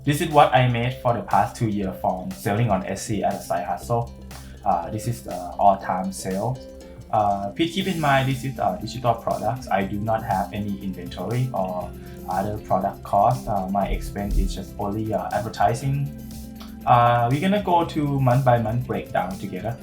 This is what I made for the past 2 years from selling on Etsy as a side hustle. This is the all-time sale. Please keep in mind this is digital products. I do not have any inventory or other product costs. My expense is just only advertising. We're gonna go to month by month breakdown together.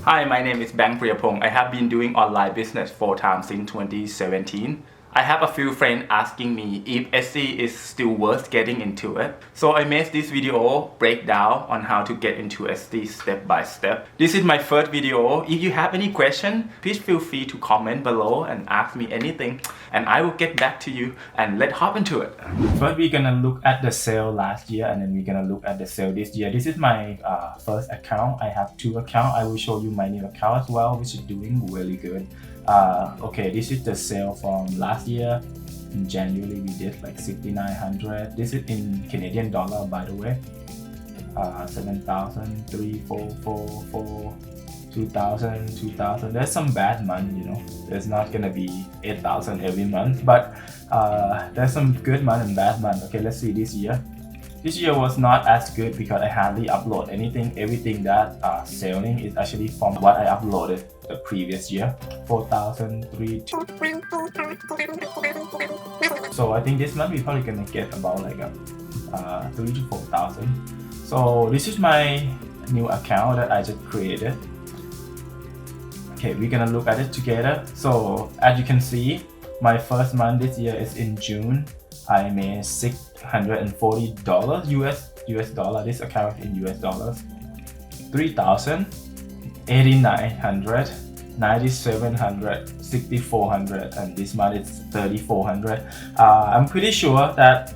Hi, my name is Bang Priyapong. I have been doing online business full-time since 2017. I have a few friends asking me if Etsy is still worth getting into it. So I made this video breakdown on how to get into Etsy step by step. This is my first video. If you have any question, please feel free to comment below and ask me anything, and I will get back to you, and let's hop into it. First, we're gonna look at the sale last year, and then we're gonna look at the sale this year. This is my first account. I have 2 accounts. I will show you my new account as well, which is doing really good. Okay, this is the sale from last year. In January, we did like 6,900. This is in Canadian dollar, by the way. 7,000, 3, 4, 4, 4, 2,000, 2,000. There's some bad month, you know. There's not gonna be 8,000 every month, but there's some good month and bad month. Okay, let's see this year. This year was not as good because I hardly upload anything. Everything that selling is actually from what I uploaded the previous year. 4,000, 3, 2. So I think this month we're probably gonna get about like 3 to 4,000. So this is my new account that I just created. Okay, we're gonna look at it together. So as you can see, my first month this year is in June. I made $640 US dollar. This account is in US dollars. 3,000, 8,900, 9,700, 6,400, and this month it's 3,400. I'm pretty sure that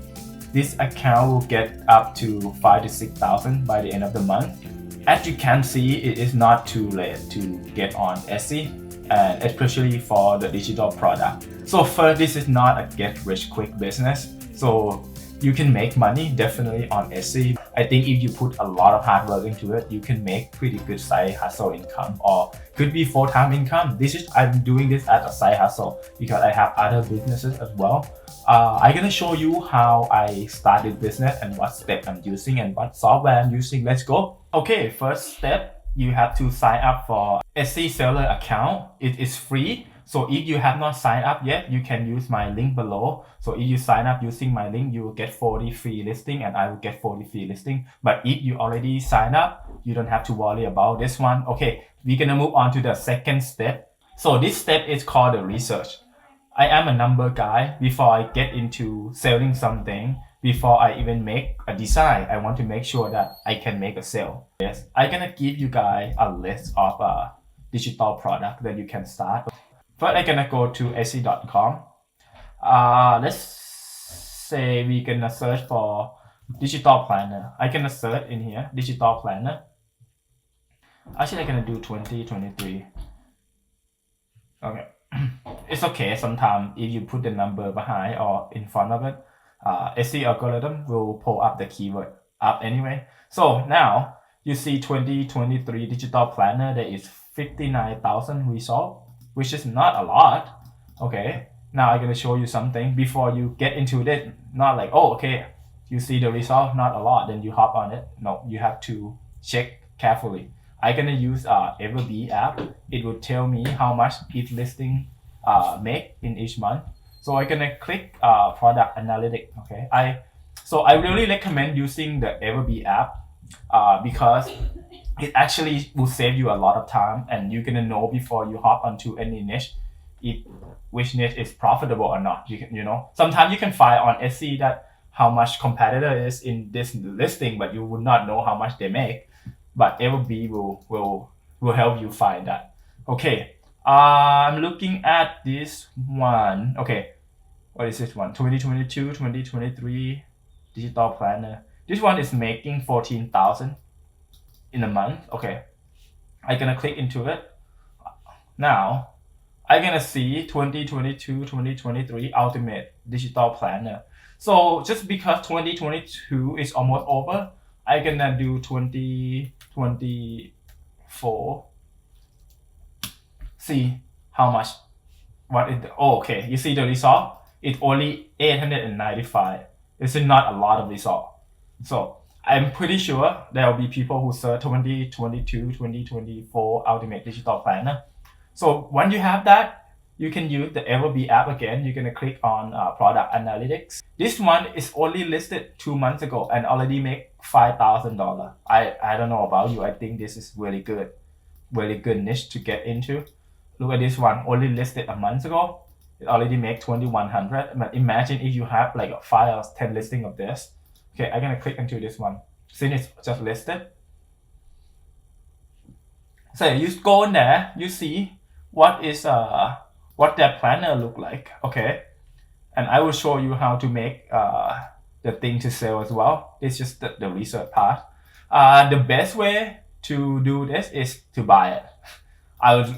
this account will get up to 5,000 to 6,000 by the end of the month. As you can see, it is not too late to get on Etsy, and especially for the digital product. So first, this is not a get rich quick business. So you can make money definitely on Etsy. I think if you put a lot of hard work into it, you can make pretty good side hustle income, or could be full-time income. I'm doing this as a side hustle because I have other businesses as well. I'm gonna show you how I started business and what step I'm using and what software I'm using. Let's go. Okay, first step, you have to sign up for Etsy seller account. It is free. So if you have not signed up yet, you can use my link below. So if you sign up using my link, you will get 40 free listing, and I will get 40 free listing. But if you already signed up, you don't have to worry about this one. Okay, we're gonna move on to the second step. So this step is called the research. I am a number guy. Before I get into selling something, before I even make a design, I want to make sure that I can make a sale. Yes, I'm gonna give you guys a list of digital product that you can start. First, I'm gonna go to Etsy.com. Let's say we're gonna search for digital planner. I'm gonna search in here, digital planner. Actually, I'm gonna do 2023. Okay. It's okay sometimes if you put the number behind or in front of it. Etsy algorithm will pull up the keyword up anyway. So now you see 2023 digital planner. There is 59,000 results, which is not a lot. Okay, now I'm gonna show you something before you get into it. Not like, oh, okay, you see the result, not a lot, then you hop on it. No, you have to check carefully. I'm gonna use EverBee app. It will tell me how much each listing make in each month. So I'm gonna click product analytics. Okay, I really recommend using the EverBee app because it actually will save you a lot of time, and you're gonna know before you hop onto any niche which niche is profitable or not. You know, sometimes you can find on Etsy that how much competitor is in this listing, but you would not know how much they make. But EverBee will help you find that. Okay, I'm looking at this one. Okay, what is this one? 2022, 2023 digital planner. This one is making 14,000 in a month. Okay, I'm gonna click into it. Now, I'm gonna see 2022, 2023 ultimate digital planner. So just because 2022 is almost over, I'm gonna do 2024. See how much, what is the, oh, okay, you see the result? It's only 895. It's not a lot of result. So I'm pretty sure there will be people who search 2022, 2024 Ultimate Digital Planner. So once you have that, you can use the EverBee app again. You're gonna click on product analytics. This one is only listed 2 months ago and already make $5,000. I don't know about you. I think this is really good niche to get into. Look at this one, only listed a month ago. It already make 2,100. But imagine if you have like 5 or 10 listing of this. Okay, I'm gonna click into this one since it's just listed. So you go in there, you see what their planner look like. Okay, and I will show you how to make the thing to sell as well. It's just the research part. The best way to do this is to buy it. I would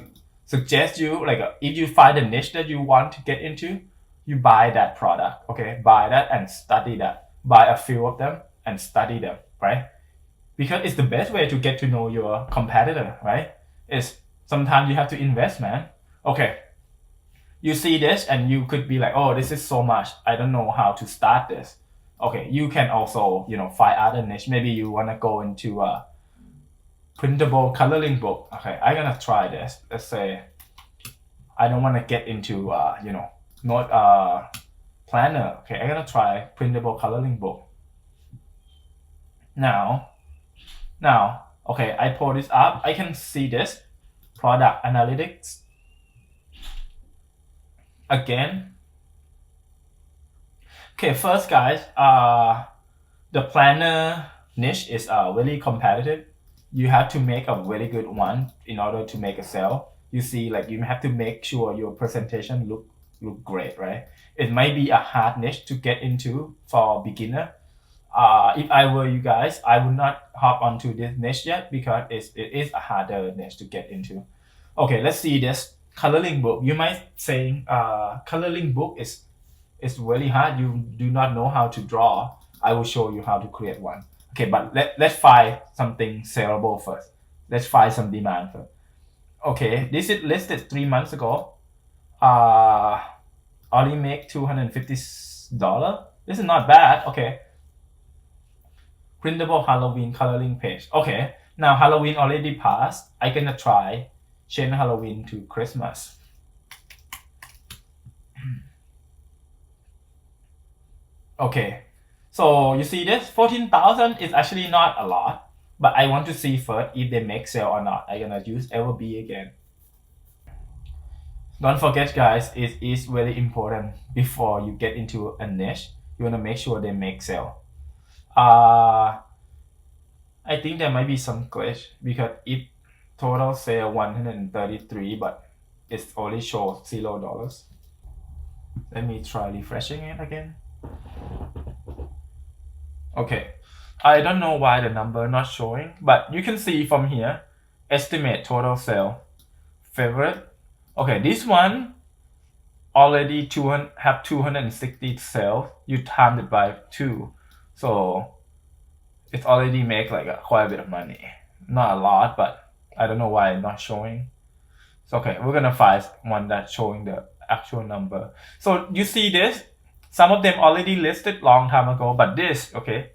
suggest you like if you find a niche that you want to get into, you buy that product. Okay, buy that and study that. Buy a few of them and study them, right? Because it's the best way to get to know your competitor, right? Is sometimes you have to invest, man. Okay, you see this and you could be like, oh, this is so much. I don't know how to start this. Okay, you can also, find other niche. Maybe you want to go into a printable coloring book. Okay, I'm gonna try this. Let's say I don't want to get into, not planner. Okay, I'm gonna try printable coloring book. Now, okay, I pull this up. I can see this product analytics again. Okay, first guys, the planner niche is really competitive. You have to make a very good one in order to make a sale. You see, like you have to make sure your presentation look great, right? It might be a hard niche to get into for beginner. If I were you guys, I would not hop onto this niche yet because it is a harder niche to get into. Okay, let's see this coloring book. You might say coloring book is really hard. You do not know how to draw. I will show you how to create one. Okay, but let's find something sellable first. Let's find some demand first. Okay, this is listed 3 months ago. Only make $250. This is not bad. Okay. Printable Halloween coloring page. Okay, now Halloween already passed. I'm gonna try change Halloween to Christmas. Okay, so you see this 14,000 is actually not a lot, but I want to see first if they make sale or not. I'm gonna use EverBee again. Don't forget guys, it is very important before you get into a niche. You wanna make sure they make sale. I think there might be some glitch because it total sale 133, but it's only shows $0. Let me try refreshing it again. Okay, I don't know why the number not showing, but you can see from here, estimate total sale, favorite. Okay, this one already have 260 sales. You timed it by 2, so it's already make like quite a bit of money. Not a lot, but I don't know why it's not showing. So okay, we're gonna find one that's showing the actual number. So you see this, some of them already listed long time ago, but this, okay,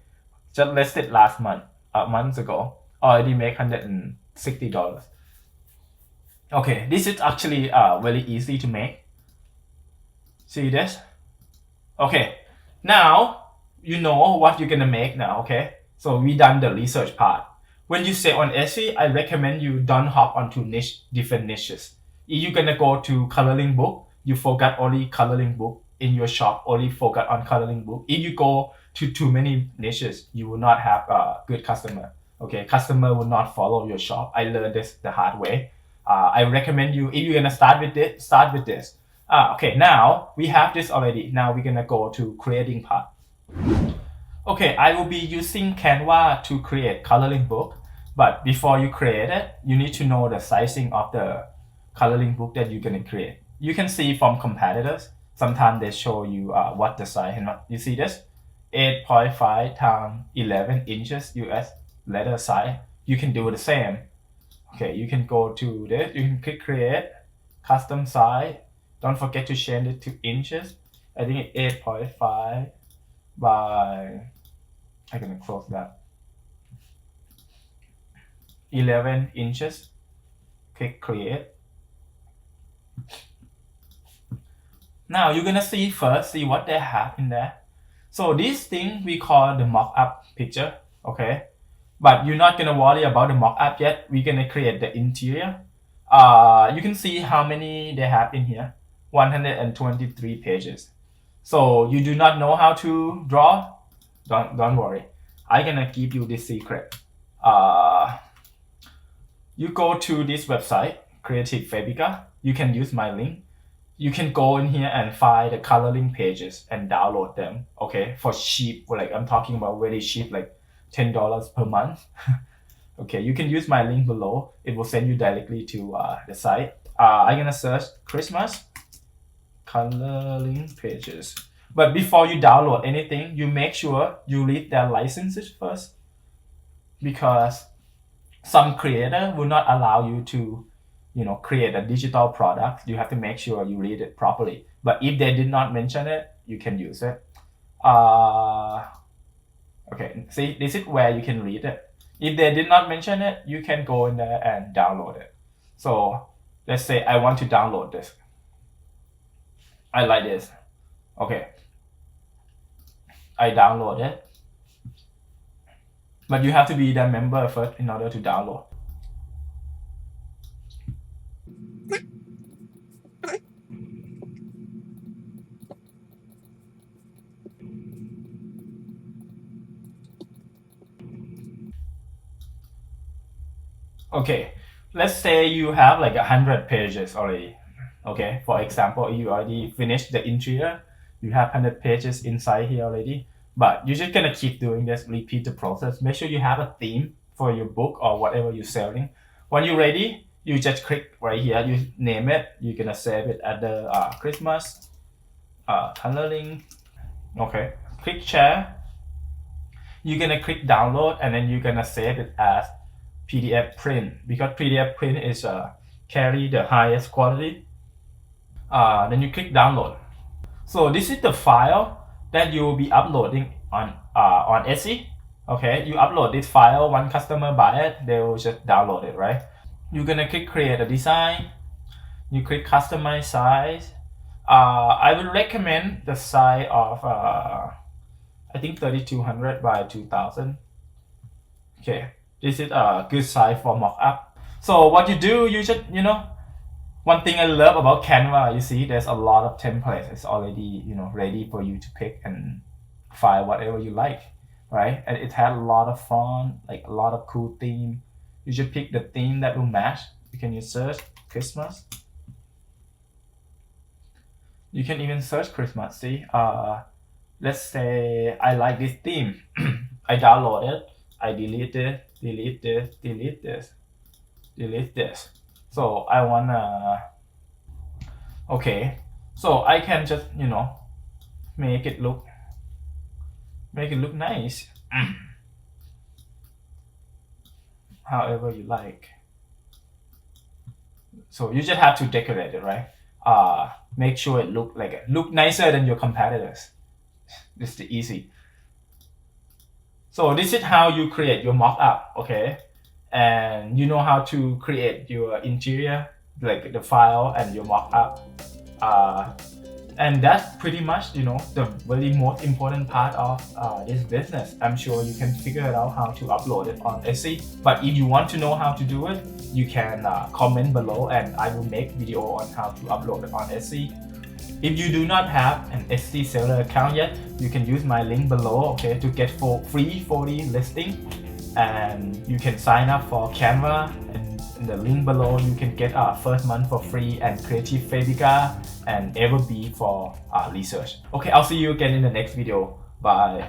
just listed last month, months ago, already make $160. Okay, this is actually very easy to make. See this? Okay, now you know what you're gonna make now, okay? So we done the research part. When you say on Etsy, I recommend you don't hop onto different niches. If you're gonna go to coloring book, you forget only coloring book in your shop, only focus on coloring book. If you go to too many niches, you will not have a good customer. Okay, customer will not follow your shop. I learned this the hard way. I recommend you, if you're gonna start with this, start with this. Okay, now we have this already. Now we're gonna go to creating part. Okay, I will be using Canva to create coloring book, but before you create it, you need to know the sizing of the coloring book that you're gonna create. You can see from competitors, sometimes they show you what the size. You see this? 8.5 times 11 inches US letter size. You can do the same. Okay, you can go to this, you can click create, custom size. Don't forget to change it to inches. I think it's 8.5 by I'm gonna close that. 11 inches. Click create. Now you're gonna see what they have in there. So this thing we call the mock-up picture, okay? But you're not gonna worry about the mock-up yet. We're gonna create the interior. You can see how many they have in here. 123 pages. So you do not know how to draw? Don't worry. I'm gonna give you this secret. You go to this website, Creative Fabrica. You can use my link. You can go in here and find the coloring pages and download them, okay, for cheap. Like I'm talking about very cheap, like $10 per month. Okay, you can use my link below. It will send you directly to the site. I'm gonna search Christmas coloring pages. But before you download anything, you make sure you read their licenses first, because some creator will not allow you to create a digital product. You have to make sure you read it properly. But if they did not mention it, you can use it. Okay, see, this is where you can read it. If they did not mention it, you can go in there and download it. So let's say I want to download this. I like this. Okay, I download it. But you have to be the member first in order to download. Okay, let's say you have like 100 pages already. Okay, for example, you already finished the interior. You have 100 pages inside here already. But you're just gonna keep doing this, repeat the process. Make sure you have a theme for your book or whatever you're selling. When you're ready, you just click right here, you name it. You're gonna save it at the Christmas coloring. Okay, click share. You're gonna click download, and then you're gonna save it as PDF print, because PDF print is carry the highest quality. Then you click download. So this is the file that you will be uploading on Etsy. Okay, you upload this file, one customer buy it, they will just download it, right? You're gonna click create a design. You click customize size. I would recommend the size of I think 3200 by 2000. Okay, this is a good size for mock-up. So what you do, you just one thing I love about Canva, you see there's a lot of templates. It's already ready for you to pick and find whatever you like, right? And it had a lot of font, like a lot of cool theme. You should pick the theme that will match. You can use search Christmas. You can even search Christmas. See, let's say I like this theme. I download it. I delete it. Delete this. Delete this. Delete this. So I wanna. Okay. So I can just make it look nice. However you like. So you just have to decorate it, right? Make sure it look nicer than your competitors. This is easy. So this is how you create your mock-up, okay? And you know how to create your interior, like the file and your mock-up. And that's pretty much, the very most important part of this business. I'm sure you can figure it out how to upload it on Etsy. But if you want to know how to do it, you can comment below and I will make video on how to upload it on Etsy. If you do not have an Etsy seller account yet, you can use my link below, okay, to get free 40 listing. And you can sign up for Canva, and in the link below you can get first month for free, and Creative Fabrica and EverBee for research. Okay, I'll see you again in the next video. Bye.